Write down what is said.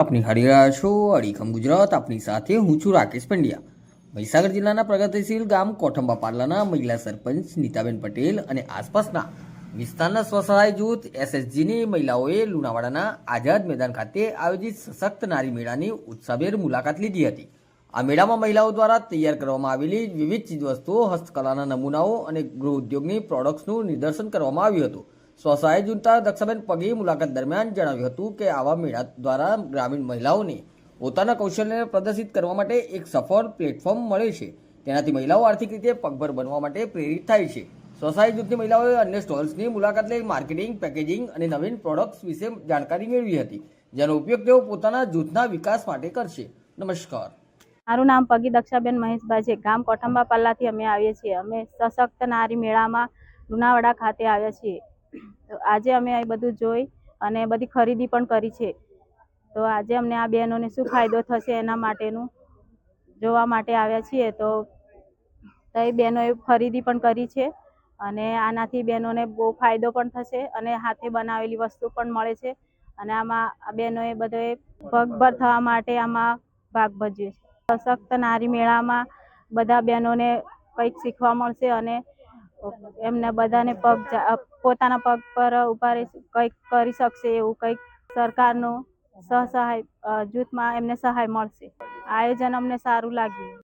આપની હારી રહ્યા છો અડીખમ ગુજરાત. આપની સાથે હું છું રાકેશ પંડ્યા. મહીસાગર જિલ્લાના પ્રગતિશીલ ગામ કોઠંબા પાર્લાના મહિલા સરપંચ નીતાબેન પટેલ અને આસપાસના વિસ્તારના સ્વસહાય જૂથ એસએસજીની મહિલાઓએ લુણાવાડાના આઝાદ મેદાન ખાતે આયોજિત સશક્ત નારી મેળાની ઉત્સાહભેર મુલાકાત લીધી હતી. આ મેળામાં મહિલાઓ દ્વારા તૈયાર કરવામાં આવેલી વિવિધ ચીજવસ્તુઓ, હસ્તકલાના નમૂનાઓ અને ગૃહ ઉદ્યોગની પ્રોડક્ટ્સનું નિદર્શન કરવામાં આવ્યું હતું. સ્વસહાય જૂથના દક્ષાબેન પગે મુલાકાત દરમિયાન જણાવ્યું હતું કે આવા મેળા દ્વારા ગ્રામીણ મહિલાઓને પોતાના કૌશલ્યને પ્રદર્શિત કરવા માટે એક સફળ પ્લેટફોર્મ મળે છે. તેનાથી મહિલાઓ આર્થિક રીતે પગભર બનવા માટે પ્રેરિત થાય છે. સ્વસહાય જૂથની મહિલાઓએ અન્ય સ્ટોલ્સની મુલાકાત લઈ માર્કેટિંગ, પેકેજિંગ અને નવીન પ્રોડક્ટ્સ વિશે જાણકારી મેળવી હતી, જેનો ઉપયોગ તેઓ પોતાના જૂથના વિકાસ માટે કરશે. નમસ્કાર. મારું નામ પગી દક્ષાબેન મહેશભાઈ છે. ગામ કોઠંબા પાલ્લાથી અમે આવીએ છીએ. અમે સશક્ત નારી મેળામાં લુણાવાડા ખાતે આવ્યા છીએ. તો આજે અમે આ બધું જોઈ અને બધી ખરીદી પણ કરી છે. તો આજે અમને આ બહેનોને શું ફાયદો થશે એના માટેનું જોવા માટે આવ્યા છીએ. તો એ બહેનોએ ખરીદી પણ કરી છે અને આનાથી બહેનોને બહુ ફાયદો પણ થશે અને હાથે બનાવેલી વસ્તુ પણ મળે છે. અને આમાં આ બહેનોએ બધાએ પગભર થવા માટે આમાં ભાગ ભજવ્યો છે. સશક્ત નારી મેળામાં બધા બહેનોને કંઈક શીખવા મળશે અને એમને બધાને પોતાના પગ પર ઊભા રહી કંઈક કરી શકશે એવું કંઈક સરકારનું સહસહાય જૂથમાં એમને સહાય મળશે. આયોજન અમને સારું લાગ્યું.